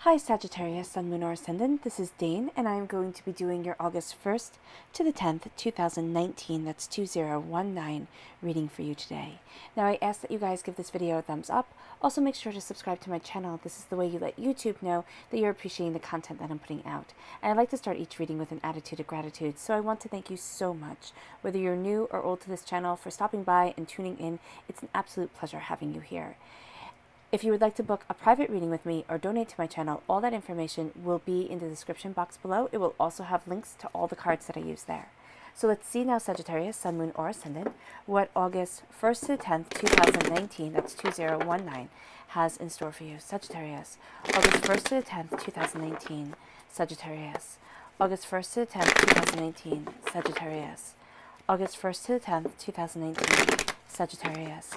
Hi Sagittarius, Sun, Moon, or Ascendant. This is Dane, and I am going to be doing your August 1st to the 10th, 2019, that's 2019, reading for you today. Now, I ask that you guys give this video a thumbs up. Also, make sure to subscribe to my channel. This is the way you let YouTube know that you're appreciating the content that I'm putting out. And I like to start each reading with an attitude of gratitude, so I want to thank you so much, whether you're new or old to this channel, for stopping by and tuning in. It's an absolute pleasure having you here. If you would like to book a private reading with me or donate to my channel, all that information will be in the description box below. It will also have links to all the cards that I use there. So let's see now, Sagittarius, Sun, Moon, or Ascendant, what August 1st to the 10th, 2019, that's 2019, has in store for you. Sagittarius, August 1st to the 10th, 2019, Sagittarius. August 1st to the 10th, 2019, Sagittarius. August 1st to the 10th, 2019, Sagittarius.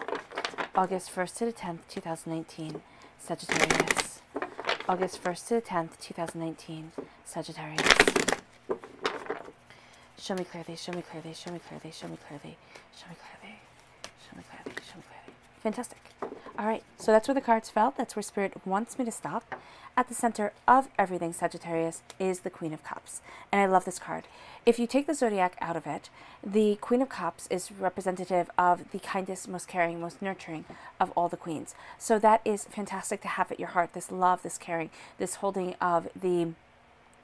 August 1st to the 10th, 2019, Sagittarius. August 1st to the 10th, 2019, Sagittarius. Show me clearly, show me clearly, show me clearly, show me clearly, show me clearly, show me clearly, show me clearly. Fantastic. All right, so that's where the cards fell. That's where Spirit wants me to stop. At the center of everything, Sagittarius, is the Queen of Cups. And I love this card. If you take the zodiac out of it, the Queen of Cups is representative of the kindest, most caring, most nurturing of all the queens. So that is fantastic to have at your heart, this love, this caring, this holding of the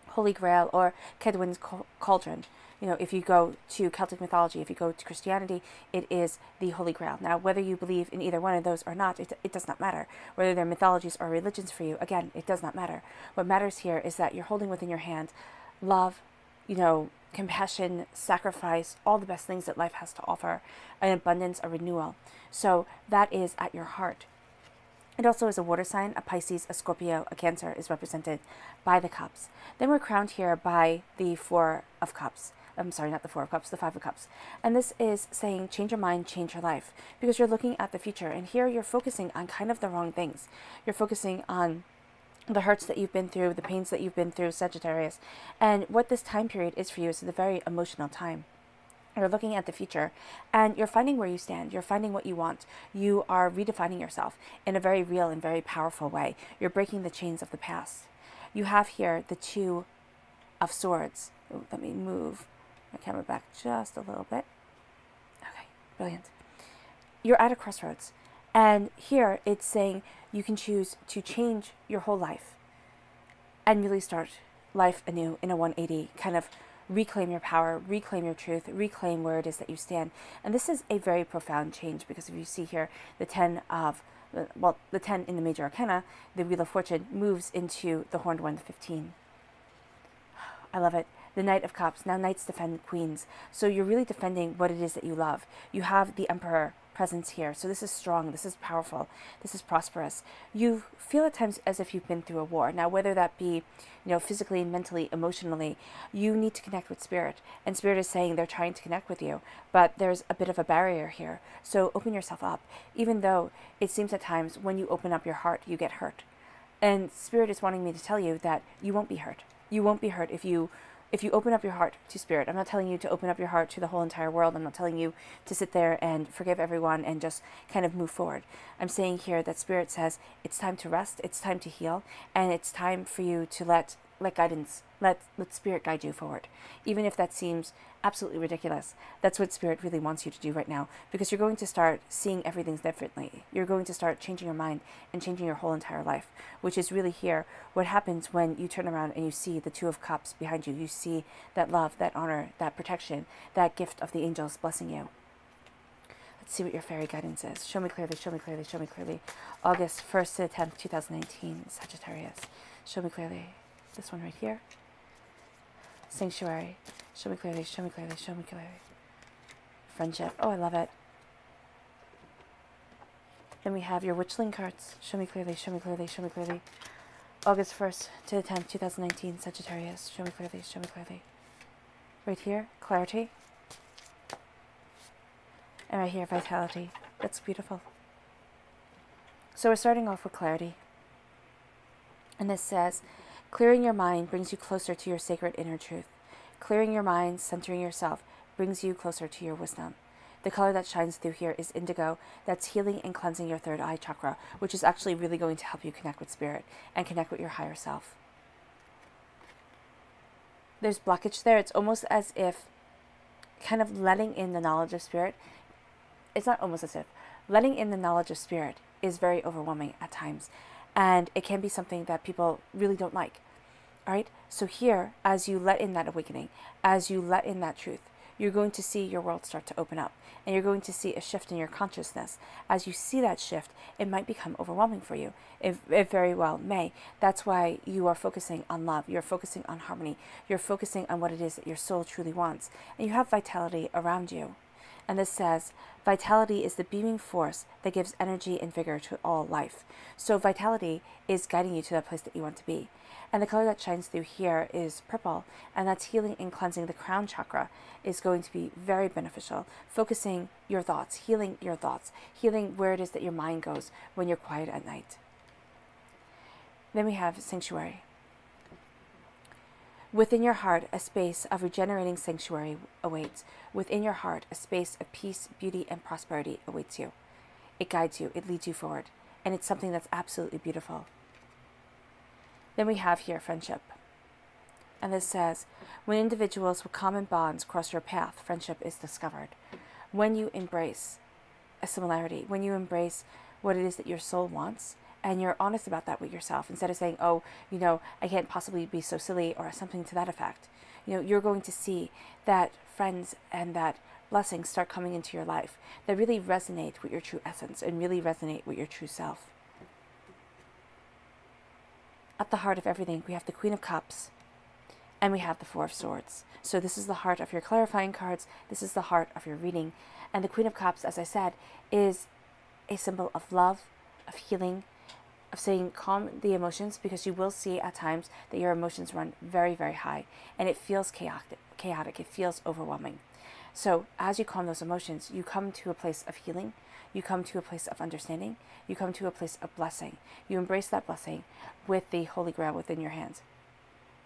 Holy Grail or Kedwin's cauldron. You know, if you go to Celtic mythology, if you go to Christianity, it is the Holy Grail. Now, whether you believe in either one of those or not, it does not matter. Whether they're mythologies or religions for you, again, it does not matter. What matters here is that you're holding within your hand love, you know, compassion, sacrifice, all the best things that life has to offer, an abundance, a renewal. So that is at your heart. It also is a water sign, a Pisces, a Scorpio, a Cancer is represented by the cups. Then we're crowned here by the Four of Cups. I'm sorry, not the Four of Cups, the Five of Cups. And this is saying change your mind, change your life, because you're looking at the future. And here you're focusing on kind of the wrong things. You're focusing on the hurts that you've been through, the pains that you've been through, Sagittarius. And what this time period is for you is a very emotional time. You're looking at the future and you're finding where you stand. You're finding what you want. You are redefining yourself in a very real and very powerful way. You're breaking the chains of the past. You have here the Two of Swords. Ooh, let me move my camera back just a little bit. Okay, brilliant. You're at a crossroads. And here it's saying you can choose to change your whole life and really start life anew in a 180, kind of reclaim your power, reclaim your truth, reclaim where it is that you stand. And this is a very profound change, because if you see here the 10 in the major arcana, the Wheel of Fortune moves into the Horned One, the 15. I love it. The Knight of Cups. Now knights defend queens. So you're really defending what it is that you love. You have the Emperor presence here. So this is strong. This is powerful. This is prosperous. You feel at times as if you've been through a war. Now, whether that be, you know, physically, mentally, emotionally, you need to connect with Spirit. And Spirit is saying they're trying to connect with you, but there's a bit of a barrier here. So open yourself up, even though it seems at times when you open up your heart, you get hurt. And Spirit is wanting me to tell you that you won't be hurt. You won't be hurt if you open up your heart to Spirit. I'm not telling you to open up your heart to the whole entire world. I'm not telling you to sit there and forgive everyone and just kind of move forward. I'm saying here that Spirit says it's time to rest, it's time to heal, and it's time for you to let guidance, let Spirit guide you forward. Even if that seems absolutely ridiculous, that's what Spirit really wants you to do right now, because you're going to start seeing everything differently. You're going to start changing your mind and changing your whole entire life, which is really here what happens when you turn around and you see the Two of Cups behind you. You see that love, that honor, that protection, that gift of the angels blessing you. Let's see what your fairy guidance is. Show me clearly, show me clearly, show me clearly. August 1st to the 10th, 2019, Sagittarius. Show me clearly. This one right here. Sanctuary. Show me clearly, show me clearly, show me clearly. Friendship. Oh, I love it. Then we have your Witchling cards. Show me clearly, show me clearly, show me clearly. August 1st to the 10th, 2019, Sagittarius. Show me clearly, show me clearly. Right here, clarity. And right here, vitality. That's beautiful. So we're starting off with clarity. And this says, clearing your mind brings you closer to your sacred inner truth. Clearing your mind, centering yourself, brings you closer to your wisdom. The color that shines through here is indigo. That's healing and cleansing your third eye chakra, which is actually really going to help you connect with spirit and connect with your higher self. There's blockage there. It's almost as if kind of letting in the knowledge of spirit. It's not almost as if. Letting in the knowledge of spirit is very overwhelming at times. And it can be something that people really don't like. All right? So here, as you let in that awakening, as you let in that truth, you're going to see your world start to open up. And you're going to see a shift in your consciousness. As you see that shift, it might become overwhelming for you. It very well may. That's why you are focusing on love. You're focusing on harmony. You're focusing on what it is that your soul truly wants. And you have vitality around you. And this says, vitality is the beaming force that gives energy and vigor to all life. So vitality is guiding you to that place that you want to be. And the color that shines through here is purple, and that's healing and cleansing the crown chakra is going to be very beneficial. Focusing your thoughts, healing where it is that your mind goes when you're quiet at night. Then we have sanctuary. Within your heart, a space of regenerating sanctuary awaits. Within your heart, a space of peace, beauty, and prosperity awaits you. It guides you, it leads you forward, and it's something that's absolutely beautiful. Then we have here friendship. And this says, when individuals with common bonds cross your path, friendship is discovered. When you embrace a similarity, when you embrace what it is that your soul wants, and you're honest about that with yourself, instead of saying, oh, I can't possibly be so silly, or something to that effect. You're going to see that friends and that blessings start coming into your life that really resonate with your true essence and really resonate with your true self. At the heart of everything, we have the Queen of Cups and we have the Four of Swords. So this is the heart of your clarifying cards. This is the heart of your reading. And the Queen of Cups, as I said, is a symbol of love, of healing, of saying calm the emotions, because you will see at times that your emotions run very, very high and it feels chaotic. It feels overwhelming. So as you calm those emotions, you come to a place of healing. You come to a place of understanding. You come to a place of blessing. You embrace that blessing with the Holy Grail within your hands.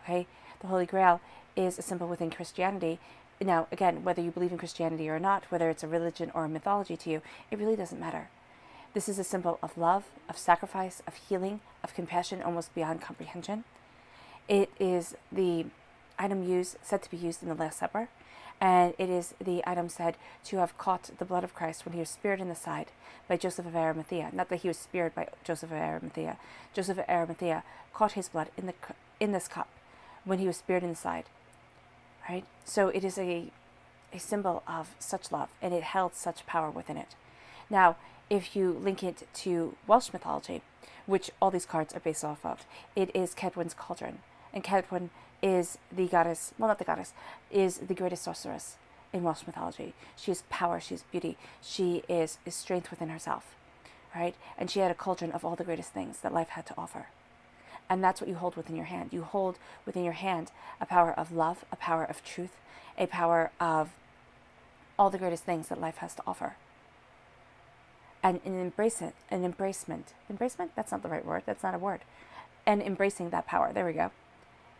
Okay? The Holy Grail is a symbol within Christianity. Now, again, whether you believe in Christianity or not, whether it's a religion or a mythology to you, it really doesn't matter. This is a symbol of love, of sacrifice, of healing, of compassion almost beyond comprehension. It is the item said to be used in the Last Supper. And it is the item said to have caught the blood of Christ when he was speared in the side by Joseph of Arimathea. Not that he was speared by Joseph of Arimathea. Joseph of Arimathea caught his blood in this cup when he was speared in the side. Right? So it is a symbol of such love, and it held such power within it. Now, if you link it to Welsh mythology, which all these cards are based off of, it is Cedwyn's cauldron. And Cedwyn is the goddess, well, not the goddess, is the greatest sorceress in Welsh mythology. She is power, she is beauty, she is strength within herself, right? And she had a cauldron of all the greatest things that life had to offer. And that's what you hold within your hand. You hold within your hand a power of love, a power of truth, a power of all the greatest things that life has to offer. And an embracement, that's not the right word, that's not a word. And embracing that power, there we go,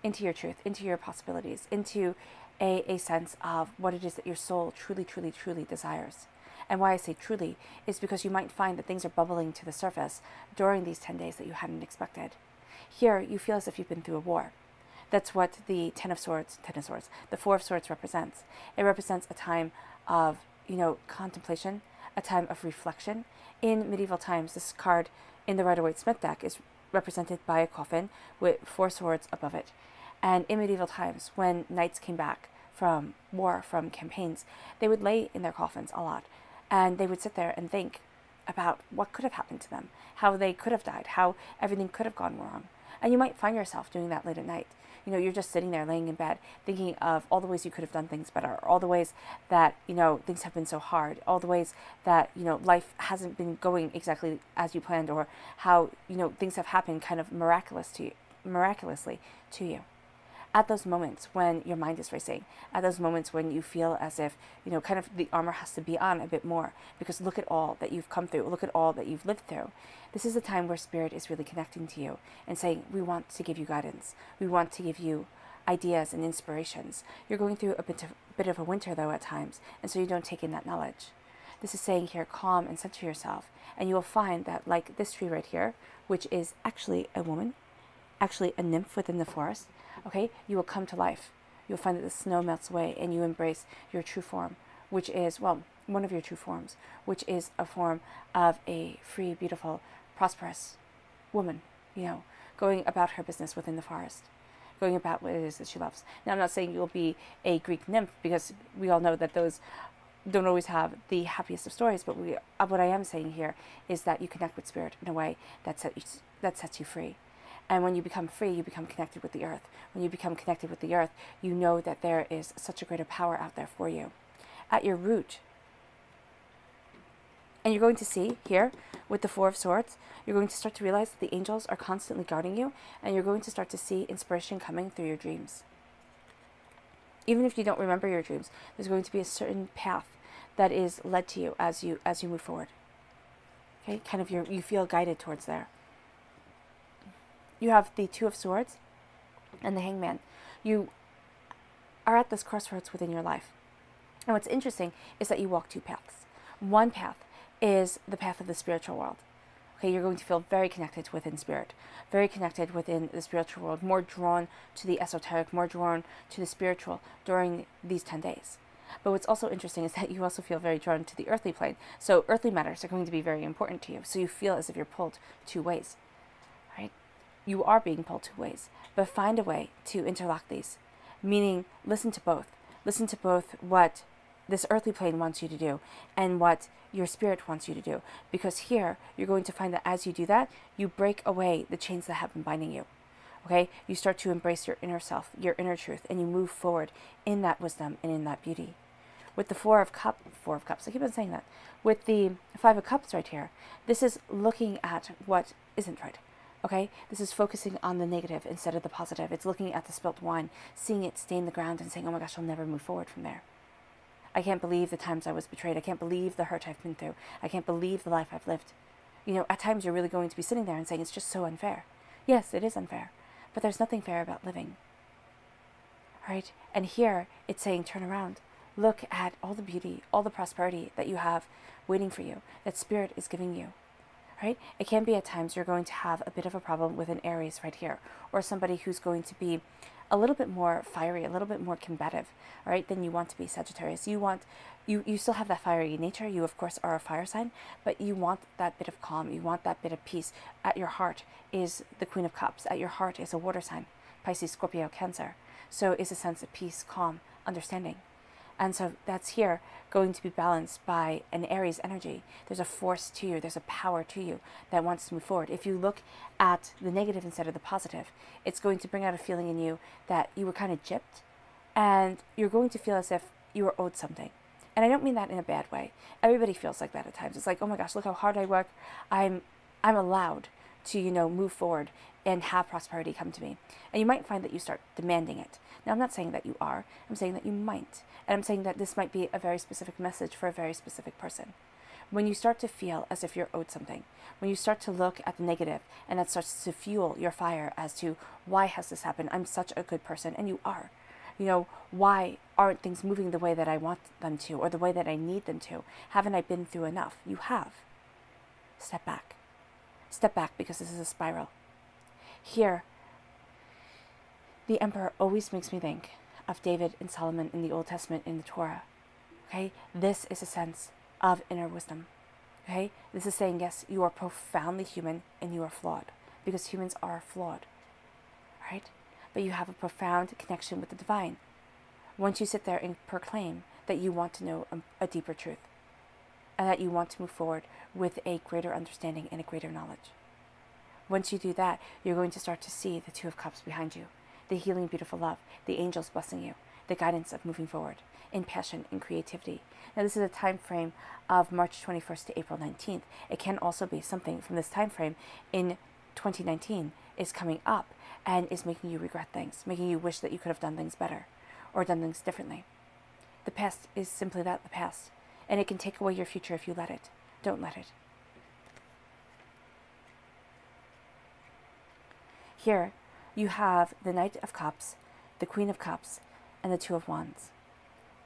into your truth, into your possibilities, into a sense of what it is that your soul truly, truly, truly desires. And why I say truly is because you might find that things are bubbling to the surface during these 10 days that you hadn't expected. Here, you feel as if you've been through a war. That's what the the Four of Swords represents. It represents a time of, contemplation, a time of reflection. In medieval times, this card in the Rider-Waite-Smith deck is represented by a coffin with 4 swords above it. And in medieval times, when knights came back from war, from campaigns, they would lay in their coffins a lot. And they would sit there and think about what could have happened to them, how they could have died, how everything could have gone wrong. And you might find yourself doing that late at night. You're just sitting there laying in bed thinking of all the ways you could have done things better, all the ways that, things have been so hard, all the ways that, life hasn't been going exactly as you planned, or how, things have happened kind of miraculously to you. At those moments when your mind is racing, at those moments when you feel as if, kind of the armor has to be on a bit more, because look at all that you've come through, look at all that you've lived through. This is a time where Spirit is really connecting to you and saying, we want to give you guidance. We want to give you ideas and inspirations. You're going through a bit of a winter, though, at times, and so you don't take in that knowledge. this is saying here, calm and center yourself. And you will find that, like this tree right here, which is actually a woman, actually a nymph within the forest, okay, you will come to life. You'll find that the snow melts away and you embrace your true form, which is, well, one of your true forms, which is a form of a free, beautiful, prosperous woman, you know, going about her business within the forest, going about what it is that she loves. Now, I'm not saying you'll be a Greek nymph, because we all know that those don't always have the happiest of stories, but what I am saying here is that you connect with spirit in a way that sets you free. And when you become free, you become connected with the earth. When you become connected with the earth, you know that there is such a greater power out there for you. At your root, and you're going to see here with the Four of Swords, you're going to start to realize that the angels are constantly guarding you, and you're going to start to see inspiration coming through your dreams. Even if you don't remember your dreams, there's going to be a certain path that is led to you as you move forward. Okay, kind of you feel guided towards there. You have the Two of Swords and the Hangman. You are at this crossroads within your life. And what's interesting is that you walk two paths. One path is the path of the spiritual world. Okay, you're going to feel very connected within spirit, very connected within the spiritual world, more drawn to the esoteric, more drawn to the spiritual during these 10 days. But what's also interesting is that you also feel very drawn to the earthly plane. So earthly matters are going to be very important to you. So you feel as if you're pulled two ways, right? You are being pulled two ways, but find a way to interlock these, meaning listen to both. Listen to both what this earthly plane wants you to do and what your spirit wants you to do. Because here, you're going to find that as you do that, you break away the chains that have been binding you. Okay? You start to embrace your inner self, your inner truth, and you move forward in that wisdom and in that beauty. With the Four of Cups, I keep on saying that. With the Five of Cups right here, this is looking at what isn't right. Okay, this is focusing on the negative instead of the positive. It's looking at the spilt wine, seeing it stain the ground and saying, oh my gosh, I'll never move forward from there. I can't believe the times I was betrayed. I can't believe the hurt I've been through. I can't believe the life I've lived. You know, at times you're really going to be sitting there and saying, it's just so unfair. Yes, it is unfair, but there's nothing fair about living. Right? And here it's saying, turn around. Look at all the beauty, all the prosperity that you have waiting for you, that spirit is giving you. Right? It can be at times you're going to have a bit of a problem with an Aries right here, or somebody who's going to be a little bit more fiery, a little bit more combative, all right, than you want to be. Sagittarius. You still have that fiery nature. You, of course, are a fire sign, but you want that bit of calm. You want that bit of peace. At your heart is the Queen of Cups. At your heart is a water sign, Pisces, Scorpio, Cancer. So is a sense of peace, calm, understanding. And so that's here going to be balanced by an Aries energy. There's a force to you. There's a power to you that wants to move forward. If you look at the negative instead of the positive, it's going to bring out a feeling in you that you were kind of gypped, and you're going to feel as if you were owed something. And I don't mean that in a bad way. Everybody feels like that at times. It's like, oh my gosh, look how hard I work. I'm allowed to, you know, move forward and have prosperity come to me. And you might find that you start demanding it. Now, I'm not saying that you are. I'm saying that you might. And I'm saying that this might be a very specific message for a very specific person. When you start to feel as if you're owed something, when you start to look at the negative, and that starts to fuel your fire as to, why has this happened? I'm such a good person, and you are. You know, why aren't things moving the way that I want them to, or the way that I need them to? Haven't I been through enough? You have. Step back. Step back, because this is a spiral. Here, the Emperor always makes me think of David and Solomon in the Old Testament in the Torah. Okay? This is a sense of inner wisdom. Okay? This is saying, yes, you are profoundly human and you are flawed, because humans are flawed. Right? But you have a profound connection with the divine. Once you sit there and proclaim that you want to know a deeper truth, and that you want to move forward with a greater understanding and a greater knowledge. Once you do that, you're going to start to see the Two of Cups behind you, the healing, beautiful love, the angels blessing you, the guidance of moving forward in passion and creativity. Now, this is a time frame of March 21st to April 19th. It can also be something from this time frame in 2019 is coming up and is making you regret things, making you wish that you could have done things better or done things differently. The past is simply that, the past, and it can take away your future if you let it. Don't let it. Here, you have the Knight of Cups, the Queen of Cups, and the Two of Wands.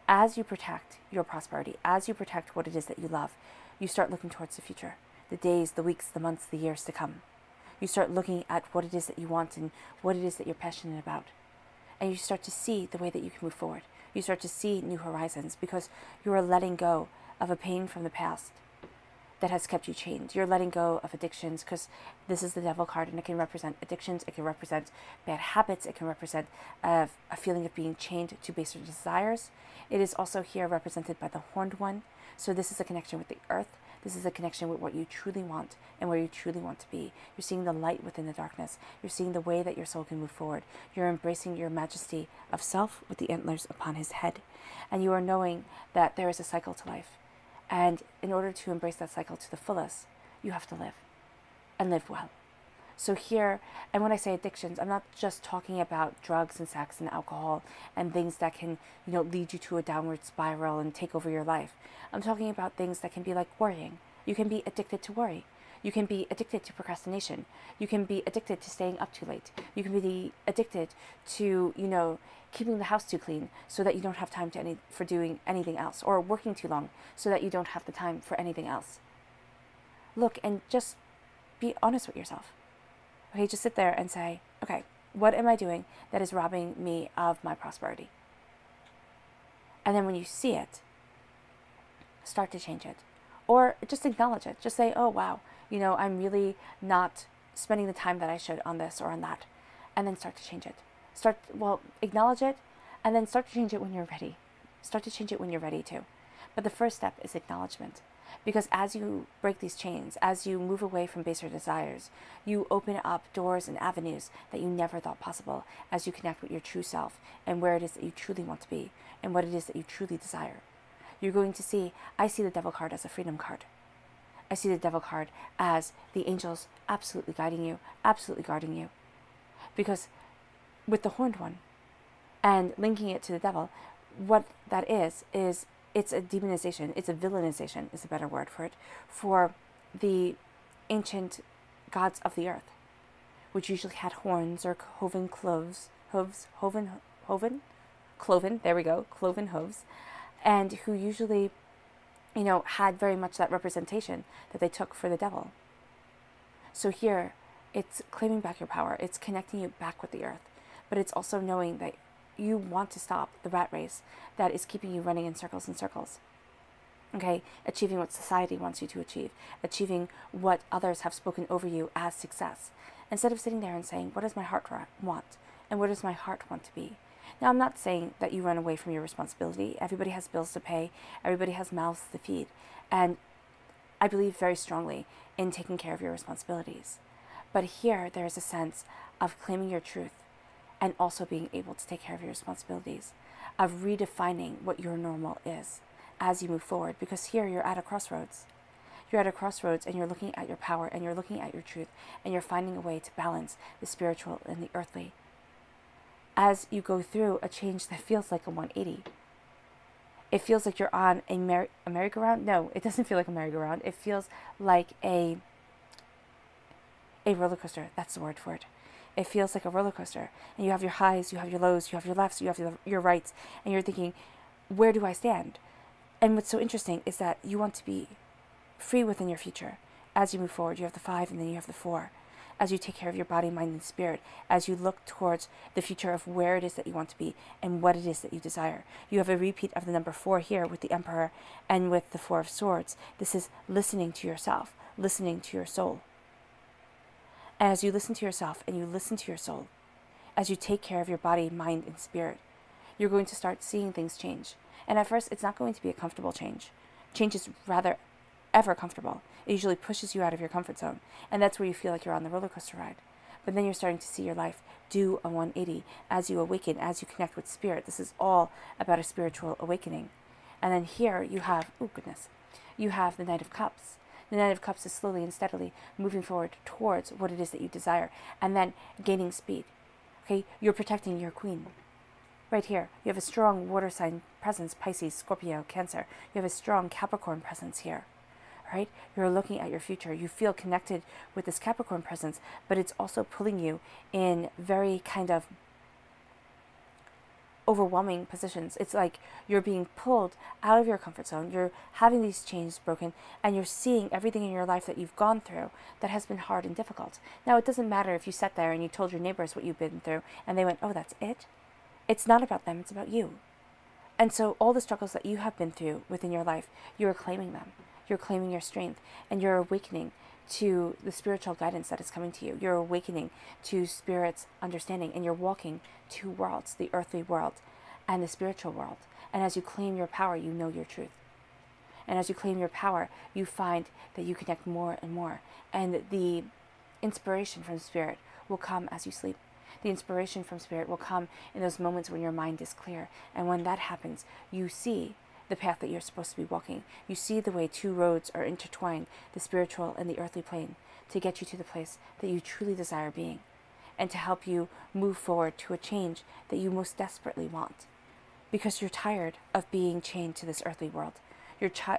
as you protect your prosperity, as you protect what it is that you love, you start looking towards the future, the days, the weeks, the months, the years to come. You start looking at what it is that you want and what it is that you're passionate about. And you start to see the way that you can move forward. You start to see new horizons because you are letting go of a pain from the past that has kept you chained. You're letting go of addictions because this is the Devil card, and it can represent addictions, it can represent bad habits, it can represent a feeling of being chained to baser desires. It is also here represented by the Horned One. So this is a connection with the earth. This is a connection with what you truly want and where you truly want to be. You're seeing the light within the darkness. You're seeing the way that your soul can move forward. You're embracing your majesty of self with the antlers upon his head. And you are knowing that there is a cycle to life. And in order to embrace that cycle to the fullest, you have to live and live well. So here, and when I say addictions, I'm not just talking about drugs and sex and alcohol and things that can, lead you to a downward spiral and take over your life. I'm talking about things that can be like worrying. You can be addicted to worry. You can be addicted to procrastination. You can be addicted to staying up too late. You can be addicted to, keeping the house too clean so that you don't have time for doing anything else, or working too long so that you don't have the time for anything else. Look, and just be honest with yourself. Okay, just sit there and say, okay, what am I doing that is robbing me of my prosperity? And then when you see it, start to change it. Or just acknowledge it. Just say, oh, wow, I'm really not spending the time that I should on this or on that. And then start to change it. Acknowledge it, and then start to change it when you're ready. Start to change it when you're ready to. But the first step is acknowledgement. Because as you break these chains, as you move away from baser desires, you open up doors and avenues that you never thought possible as you connect with your true self and where it is that you truly want to be and what it is that you truly desire. You're going to see, I see the Devil card as a freedom card. I see the Devil card as the angels absolutely guiding you, absolutely guarding you. Because with the Horned One and linking it to the Devil, what that is it's a demonization, it's a villainization is a better word for it, for the ancient gods of the earth, which usually had horns or cloven hooves, cloven hooves, and who usually, had very much that representation that they took for the Devil. So here, it's claiming back your power, it's connecting you back with the earth, but it's also knowing that you want to stop the rat race that is keeping you running in circles and circles. Okay? Achieving what society wants you to achieve. Achieving what others have spoken over you as success. Instead of sitting there and saying, what does my heart want? And what does my heart want to be? Now, I'm not saying that you run away from your responsibility. Everybody has bills to pay. Everybody has mouths to feed. And I believe very strongly in taking care of your responsibilities. But here, there is a sense of claiming your truth and also being able to take care of your responsibilities, of redefining what your normal is as you move forward. Because here you're at a crossroads. You're at a crossroads and you're looking at your power and you're looking at your truth and you're finding a way to balance the spiritual and the earthly. As you go through a change that feels like a 180. It feels like you're on a merry-go-round. No, it doesn't feel like a merry-go-round. It feels like a roller coaster. That's the word for it. It feels like a roller coaster, and you have your highs, you have your lows, you have your lefts, you have your rights, and you're thinking, where do I stand? And what's so interesting is that you want to be free within your future. As you move forward, you have the 5 and then you have the 4. As you take care of your body, mind, and spirit, as you look towards the future of where it is that you want to be and what it is that you desire. You have a repeat of the number 4 here with the Emperor and with the 4 of Swords. This is listening to yourself, listening to your soul. As you listen to yourself and you listen to your soul, as you take care of your body, mind, and spirit, you're going to start seeing things change. And at first, it's not going to be a comfortable change. Change is rather ever comfortable. It usually pushes you out of your comfort zone. And that's where you feel like you're on the roller coaster ride. But then you're starting to see your life do a 180 as you awaken, as you connect with spirit. This is all about a spiritual awakening. And then here you have, you have the Knight of Cups. The Knight of Cups is slowly and steadily moving forward towards what it is that you desire, and then gaining speed. Okay, you're protecting your queen. Right here, you have a strong water sign presence, Pisces, Scorpio, Cancer. You have a strong Capricorn presence here. Right? You're looking at your future. You feel connected with this Capricorn presence, but it's also pulling you in very kind of overwhelming positions. It's like you're being pulled out of your comfort zone. You're having these chains broken, and you're seeing everything in your life that you've gone through that has been hard and difficult. Now, it doesn't matter if you sat there and you told your neighbors what you've been through and they went, oh, that's it. It's not about them, it's about you. And so all the struggles that you have been through within your life, you're claiming them. You're claiming your strength, and you're awakening to the spiritual guidance that is coming to you. You're awakening to Spirit's understanding, and you're walking two worlds, the earthly world and the spiritual world. And as you claim your power, you know your truth. And as you claim your power, you find that you connect more and more. And the inspiration from Spirit will come as you sleep. The inspiration from Spirit will come in those moments when your mind is clear. And when that happens, you see the path that you're supposed to be walking. You see the way two roads are intertwined, the spiritual and the earthly plane, to get you to the place that you truly desire being, and to help you move forward to a change that you most desperately want. Because you're tired of being chained to this earthly world.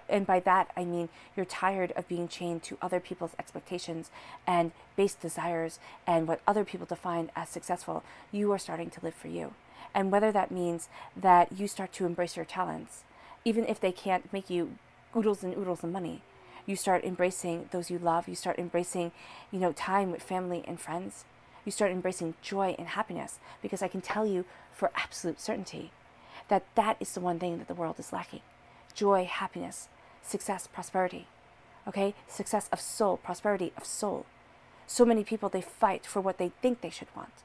And by that, I mean you're tired of being chained to other people's expectations and base desires and what other people define as successful. You are starting to live for you. And whether that means that you start to embrace your talents, even if they can't make you oodles and oodles of money, you start embracing those you love. You start embracing, time with family and friends. You start embracing joy and happiness, because I can tell you for absolute certainty that that is the one thing that the world is lacking. Joy, happiness, success, prosperity. Okay? Success of soul, prosperity of soul. So many people, they fight for what they think they should want.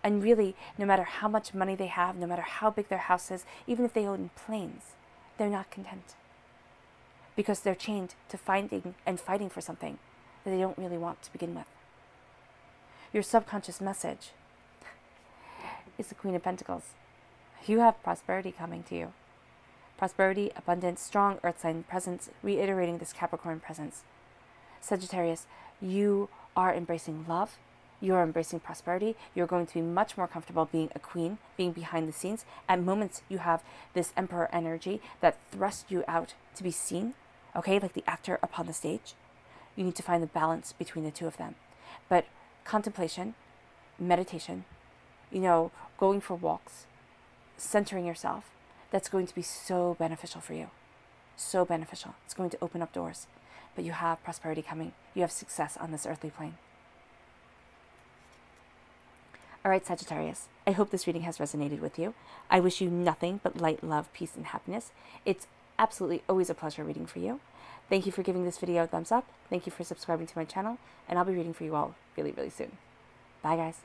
And really, no matter how much money they have, no matter how big their house is, even if they own planes, they're not content. Because they're chained to finding and fighting for something that they don't really want to begin with. Your subconscious message is the Queen of Pentacles. You have prosperity coming to you. Prosperity, abundance, strong earth sign presence, reiterating this Capricorn presence. Sagittarius, you are embracing love. You are embracing prosperity. You're going to be much more comfortable being a queen, being behind the scenes. At moments, you have this emperor energy that thrusts you out to be seen, okay, like the actor upon the stage. You need to find the balance between the two of them. But contemplation, meditation, going for walks, centering yourself, that's going to be so beneficial for you. So beneficial. It's going to open up doors. But you have prosperity coming. You have success on this earthly plane. All right, Sagittarius, I hope this reading has resonated with you. I wish you nothing but light, love, peace, and happiness. It's absolutely always a pleasure reading for you. Thank you for giving this video a thumbs up. Thank you for subscribing to my channel. And I'll be reading for you all really, really soon. Bye, guys.